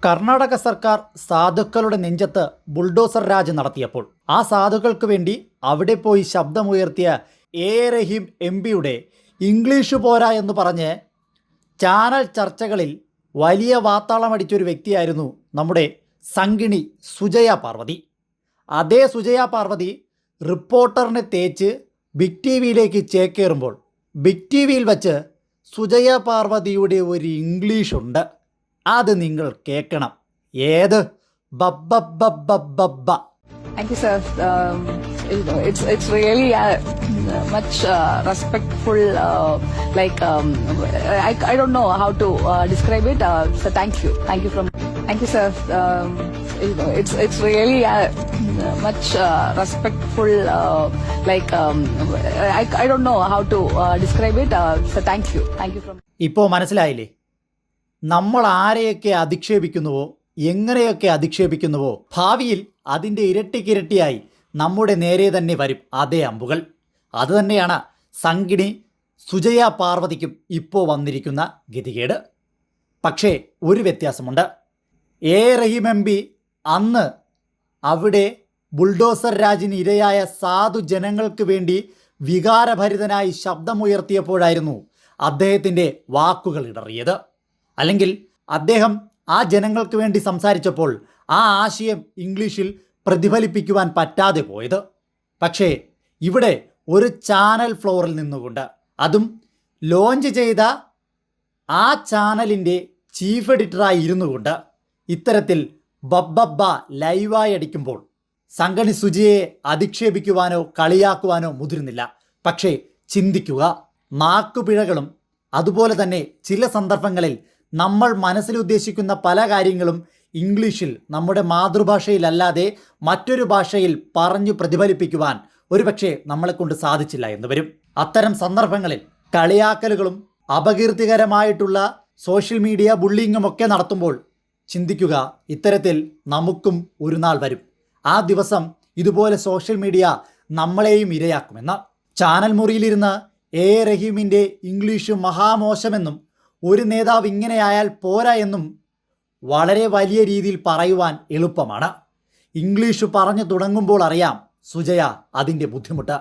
കർണാടക സർക്കാർ സാധുക്കളുടെ നെഞ്ചത്ത് ബുൾഡോസർ രാജ് നടത്തിയപ്പോൾ ആ സാധുക്കൾക്ക് വേണ്ടി അവിടെ പോയി ശബ്ദമുയർത്തിയ റഹീം എംപിയുടെ ഇംഗ്ലീഷ് പോരാ എന്ന് പറഞ്ഞ് ചാനൽ ചർച്ചകളിൽ വലിയ വാത്താളമടിച്ചൊരു വ്യക്തിയായിരുന്നു നമ്മുടെ സംഗിണി സുജയ പാർവതി. അതേ സുജയ പാർവതി റിപ്പോർട്ടറിനെ തേച്ച് ബിഗ് ടി വിയിലേക്ക് ചേക്കേറുമ്പോൾ ബിഗ് ടി വിയിൽ വച്ച് സുജയ പാർവതിയുടെ ഒരു ഇംഗ്ലീഷുണ്ട്, അത് നിങ്ങൾ കേൾക്കണം. ഏത് ബബ്ബബ്ബബ്ബബ്ബ. Thank you, sir. It's really much respectful. I don't know how to describe it. So thank you thank you, sir. It's really much respectful. I don't know how to describe it. So thank you from. ഇപ്പോൾ മനസ്സിലായില്ലേ? നമ്മൾ ആരെയൊക്കെ അധിക്ഷേപിക്കുന്നുവോ, എങ്ങനെയൊക്കെ അധിക്ഷേപിക്കുന്നുവോ, ഭാവിയിൽ അതിൻ്റെ ഇരട്ടിക്കിരട്ടിയായി നമ്മുടെ നേരെ തന്നെ വരും അതേ അമ്പുകൾ. അതുതന്നെയാണ് സംഗിണി സുജയ പാർവതിക്കും ഇപ്പോൾ വന്നിരിക്കുന്ന ഗതികേട്. പക്ഷേ ഒരു വ്യത്യാസമുണ്ട്. റഹീം എം പി അന്ന് അവിടെ ബുൾഡോസർ രാജിന് ഇരയായ സാധു ജനങ്ങൾക്ക് വേണ്ടി വികാരഭരിതനായി ശബ്ദമുയർത്തിയപ്പോഴായിരുന്നു അദ്ദേഹത്തിൻ്റെ വാക്കുകൾ ഇടറിയത്. അല്ലെങ്കിൽ അദ്ദേഹം ആ ജനങ്ങൾക്ക് വേണ്ടി സംസാരിച്ചപ്പോൾ ആ ആശയം ഇംഗ്ലീഷിൽ പ്രതിഫലിപ്പിക്കുവാൻ പറ്റാതെ പോയത്. പക്ഷേ ഇവിടെ ഒരു ചാനൽ ഫ്ലോറിൽ നിന്നുകൊണ്ട്, അതും ലോഞ്ച് ചെയ്ത ആ ചാനലിൻ്റെ ചീഫ് എഡിറ്ററായി ഇരുന്നു കൊണ്ട് ഇത്തരത്തിൽ ബബ്ബബ്ബ ലൈവായി അടിക്കുമ്പോൾ സംഗണി സുജയെ അധിക്ഷേപിക്കുവാനോ കളിയാക്കുവാനോ മുതിരുന്നില്ല. പക്ഷേ ചിന്തിക്കുക, നാക്കുപിഴകളും അതുപോലെ തന്നെ ചില സന്ദർഭങ്ങളിൽ നമ്മൾ മനസ്സിലുദ്ദേശിക്കുന്ന പല കാര്യങ്ങളും ഇംഗ്ലീഷിൽ നമ്മുടെ മാതൃഭാഷയിലല്ലാതെ മറ്റൊരു ഭാഷയിൽ പറഞ്ഞു പ്രതിഫലിപ്പിക്കുവാൻ ഒരുപക്ഷെ നമ്മളെക്കൊണ്ട് സാധിച്ചില്ല എന്ന് വരും. അത്തരം സന്ദർഭങ്ങളിൽ കളിയാക്കലുകളും അപകീർത്തികരമായിട്ടുള്ള സോഷ്യൽ മീഡിയ ബുള്ളിങ്ങും ഒക്കെ നടത്തുമ്പോൾ ചിന്തിക്കുക, ഇത്തരത്തിൽ നമുക്കും ഒരു നാൾ വരും. ആ ദിവസം ഇതുപോലെ സോഷ്യൽ മീഡിയ നമ്മളെയും ഇരയാക്കുമെന്ന്. ചാനൽ മുറിയിലിരുന്ന് റഹീമിൻ്റെ ഇംഗ്ലീഷ് മഹാമോശമെന്നും ഒരു നേതാവ് ഇങ്ങനെയായാൽ പോരാ എന്നും വളരെ വലിയ രീതിയിൽ പറയുവാൻ എളുപ്പമാണ്. ഇംഗ്ലീഷ് പറഞ്ഞു തുടങ്ങുമ്പോൾ അറിയാം സുജയ അതിൻ്റെ ബുദ്ധിമുട്ട്.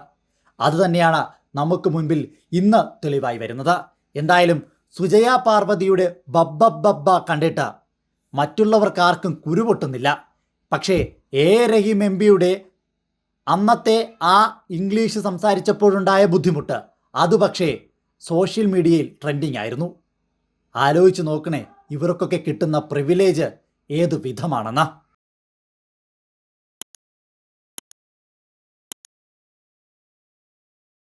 അതുതന്നെയാണ് നമുക്ക് മുൻപിൽ ഇന്ന് തെളിവായി വരുന്നത്. എന്തായാലും സുജയ പാർവതിയുടെ ബബ്ബബ്ബബ്ബ കണ്ടിട്ട് മറ്റുള്ളവർക്കാർക്കും കുരുപൊട്ടുന്നില്ല. പക്ഷേ റഹീം എം പിയുടെ അന്നത്തെ ആ ഇംഗ്ലീഷ് സംസാരിച്ചപ്പോഴുണ്ടായ ബുദ്ധിമുട്ട്, അത് പക്ഷേ സോഷ്യൽ മീഡിയയിൽ ട്രെൻഡിങ് ആയിരുന്നു. ആലോചിച്ച് നോക്കണേ, ഇവർക്കൊക്കെ കിട്ടുന്ന പ്രിവിലേജ് ഏതു വിധമാണെന്ന്.